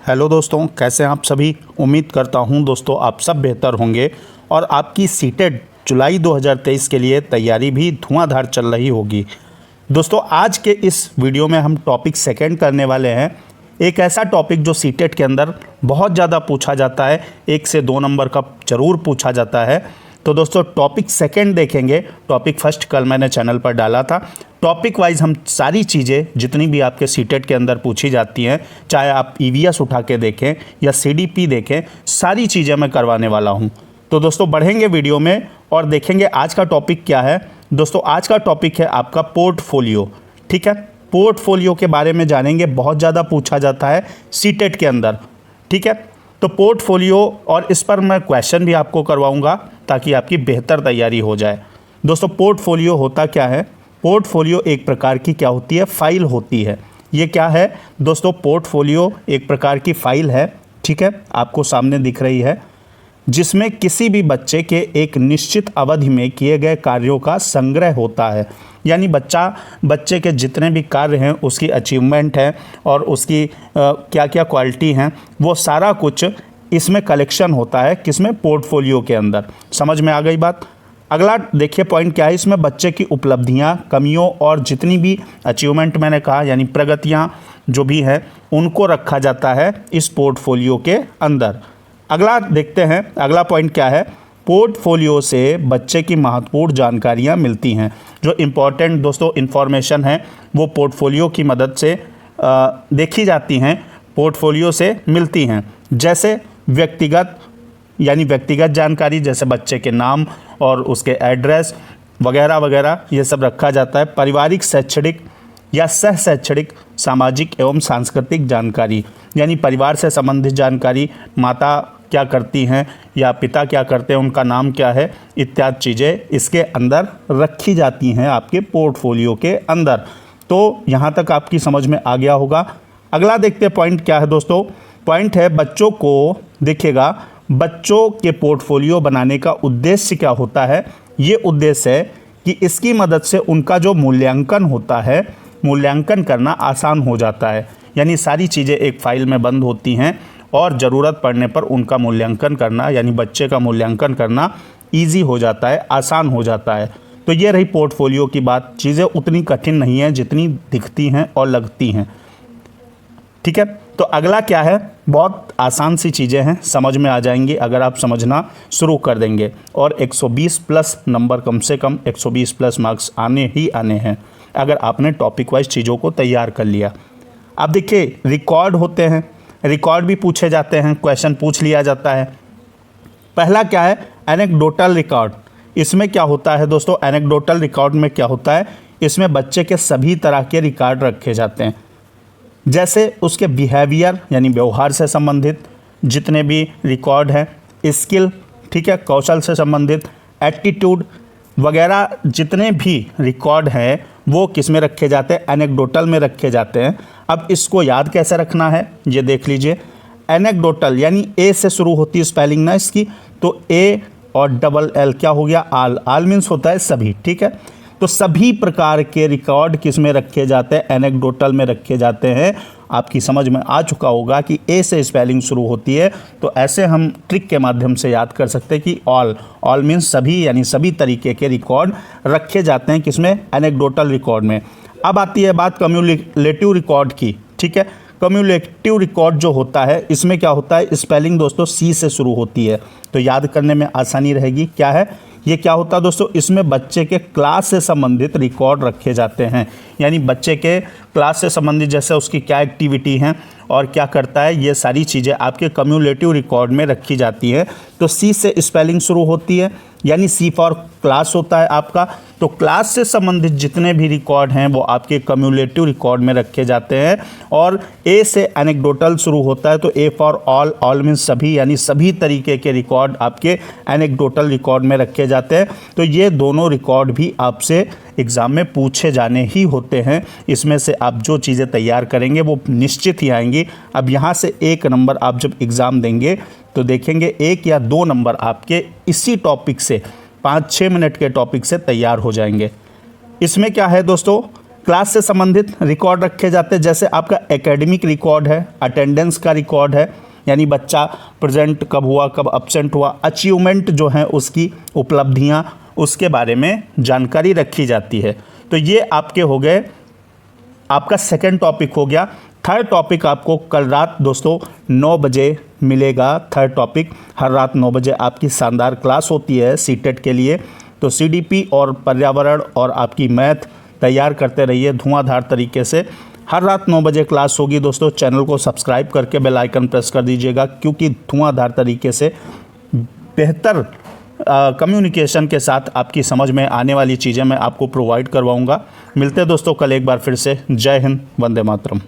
Hello दोस्तों, कैसे हैं आप सभी। उम्मीद करता हूं दोस्तों आप सब बेहतर होंगे और आपकी सीटेट जुलाई 2023 के लिए तैयारी भी धुआंधार चल रही होगी। दोस्तों आज के इस वीडियो में हम टॉपिक सेकंड करने वाले हैं। एक ऐसा टॉपिक जो सीटेट के अंदर बहुत ज़्यादा पूछा जाता है, 1 से 2 नंबर का ज़रूर पूछा जाता है। तो दोस्तों टॉपिक सेकंड देखेंगे। टॉपिक फर्स्ट कल मैंने चैनल पर डाला था। टॉपिक वाइज हम सारी चीज़ें जितनी भी आपके सीटेट के अंदर पूछी जाती हैं, चाहे आप ईवीएस उठा के देखें या सीडीपी देखें, सारी चीज़ें मैं करवाने वाला हूं। तो दोस्तों बढ़ेंगे वीडियो में और देखेंगे आज का टॉपिक क्या है। दोस्तों आज का टॉपिक है आपका पोर्टफोलियो। ठीक है, पोर्टफोलियो के बारे में जानेंगे। बहुत ज़्यादा पूछा जाता है सीटेट के अंदर। ठीक है, तो पोर्टफोलियो और इस पर मैं क्वेश्चन भी आपको करवाऊंगा ताकि आपकी बेहतर तैयारी हो जाए। दोस्तों पोर्टफोलियो होता क्या है? पोर्टफोलियो एक प्रकार की क्या होती है? फाइल होती है। ये क्या है दोस्तों? पोर्टफोलियो एक प्रकार की फाइल है। ठीक है, आपको सामने दिख रही है, जिसमें किसी भी बच्चे के एक निश्चित अवधि में किए गए कार्यों का संग्रह होता है। यानी बच्चे के जितने भी कार्य हैं, उसकी अचीवमेंट है और उसकी क्या क्या क्वालिटी हैं, वो सारा कुछ इसमें कलेक्शन होता है। किसमें? पोर्टफोलियो के अंदर। समझ में आ गई बात। अगला देखिए पॉइंट क्या है। इसमें बच्चे की उपलब्धियां, कमियों और जितनी भी अचीवमेंट मैंने कहा यानी प्रगतियां जो भी हैं, उनको रखा जाता है इस पोर्टफोलियो के अंदर। अगला देखते हैं, अगला पॉइंट क्या है। पोर्टफोलियो से बच्चे की महत्वपूर्ण जानकारियां मिलती हैं। जो इम्पोर्टेंट दोस्तों इन्फॉर्मेशन है वो पोर्टफोलियो की मदद से देखी जाती हैं, पोर्टफोलियो से मिलती हैं। जैसे व्यक्तिगत जानकारी, जैसे बच्चे के नाम और उसके एड्रेस वगैरह वगैरह, ये सब रखा जाता है। पारिवारिक, शैक्षणिक या सह शैक्षणिक, सामाजिक एवं सांस्कृतिक जानकारी, यानी परिवार से संबंधित जानकारी, माता क्या करती हैं या पिता क्या करते हैं, उनका नाम क्या है, इत्यादि चीज़ें इसके अंदर रखी जाती हैं आपके पोर्टफोलियो के अंदर। तो यहाँ तक आपकी समझ में आ गया होगा। अगला देखते हैं पॉइंट क्या है दोस्तों। पॉइंट है बच्चों को, देखिएगा, बच्चों के पोर्टफोलियो बनाने का उद्देश्य क्या होता है। ये उद्देश्य है कि इसकी मदद से उनका जो मूल्यांकन होता है, मूल्यांकन करना आसान हो जाता है। यानी सारी चीज़ें एक फाइल में बंद होती हैं और ज़रूरत पड़ने पर उनका मूल्यांकन करना, यानी बच्चे का मूल्यांकन करना ईजी हो जाता है, आसान हो जाता है। तो ये रही पोर्टफोलियो की बात। चीज़ें उतनी कठिन नहीं हैं जितनी दिखती हैं और लगती हैं। ठीक है, तो अगला क्या है? बहुत आसान सी चीज़ें हैं, समझ में आ जाएंगी अगर आप समझना शुरू कर देंगे। और 120 प्लस नंबर, कम से कम 120 प्लस मार्क्स आने ही आने हैं अगर आपने टॉपिक वाइज चीज़ों को तैयार कर लिया। अब देखिए रिकॉर्ड होते हैं, रिकॉर्ड भी पूछे जाते हैं, क्वेश्चन पूछ लिया जाता है। पहला क्या है? Anecdotal record. इसमें क्या होता है दोस्तों? एनेक्डोटल रिकॉर्ड में क्या होता है? इसमें बच्चे के सभी तरह के रिकॉर्ड रखे जाते हैं। जैसे उसके बिहेवियर यानी व्यवहार से संबंधित जितने भी रिकॉर्ड हैं, स्किल, ठीक है, कौशल से संबंधित, एटीट्यूड वगैरह जितने भी रिकॉर्ड हैं वो किस में रखे जाते हैं? एनेक्डोटल में रखे जाते हैं। अब इसको याद कैसे रखना है ये देख लीजिए। एनेक्डोटल यानी ए से शुरू होती है स्पेलिंग ना इसकी, तो ए और डबल एल क्या हो गया? आल। आल मीन्स होता है सभी। ठीक है, तो सभी प्रकार के रिकॉर्ड किस में रखे जाते हैं? एनेक्डोटल में रखे जाते हैं। आपकी समझ में आ चुका होगा कि ए से स्पेलिंग शुरू होती है, तो ऐसे हम ट्रिक के माध्यम से याद कर सकते हैं कि ऑल मीन्स सभी, यानी सभी तरीके के रिकॉर्ड रखे जाते हैं किसमें? एनेक्डोटल रिकॉर्ड में। अब आती है बात कम्युलेटिव रिकॉर्ड की। ठीक है, कम्युलेटिव रिकॉर्ड जो होता है, इसमें क्या होता है? स्पेलिंग दोस्तों सी से शुरू होती है, तो याद करने में आसानी रहेगी। क्या है ये? क्या होता है दोस्तों? इसमें बच्चे के क्लास से संबंधित रिकॉर्ड रखे जाते हैं। यानी बच्चे के क्लास से संबंधित, जैसे उसकी क्या एक्टिविटी है और क्या करता है, ये सारी चीज़ें आपके कम्युलेटिव रिकॉर्ड में रखी जाती है। तो सी से स्पेलिंग शुरू होती है, यानी सी फॉर क्लास होता है आपका। तो क्लास से संबंधित जितने भी रिकॉर्ड हैं वो आपके कम्युलेटिव रिकॉर्ड में रखे जाते हैं। और ए से एनेक्डोटल शुरू होता है, तो ए फॉर ऑल मीन्स सभी, यानी सभी तरीके के रिकॉर्ड आपके एनेक्डोटल रिकॉर्ड में रखे जाते हैं। तो ये दोनों रिकॉर्ड भी आपसे एग्ज़ाम में पूछे जाने ही होते हैं। इसमें से आप जो चीज़ें तैयार करेंगे वो निश्चित ही आएंगी। अब यहाँ से 1 नंबर आप जब एग्ज़ाम देंगे तो देखेंगे 1 या 2 नंबर आपके इसी टॉपिक से 5-6 मिनट के टॉपिक से तैयार हो जाएंगे। इसमें क्या है दोस्तों? क्लास से संबंधित रिकॉर्ड रखे जाते हैं, जैसे आपका एकेडमिक रिकॉर्ड है, अटेंडेंस का रिकॉर्ड है, यानी बच्चा प्रेजेंट कब हुआ, कब एब्सेंट हुआ, अचीवमेंट जो है उसकी उपलब्धियां, उसके बारे में जानकारी रखी जाती है। तो ये आपके हो गए, आपका सेकंड टॉपिक हो गया। थर्ड टॉपिक आपको कल रात दोस्तों 9 बजे मिलेगा। थर्ड टॉपिक हर रात 9 बजे आपकी शानदार क्लास होती है सीटेट के लिए। तो सीडीपी और पर्यावरण और आपकी मैथ तैयार करते रहिए धुआंधार तरीके से। हर रात 9 बजे क्लास होगी दोस्तों। चैनल को सब्सक्राइब करके बेल आइकन प्रेस कर दीजिएगा, क्योंकि धुआंधार तरीके से बेहतर कम्युनिकेशन के साथ आपकी समझ में आने वाली चीज़ें मैं आपको प्रोवाइड करवाऊंगा। मिलते हैं दोस्तों कल एक बार फिर से। जय हिंद, वंदे मातरम।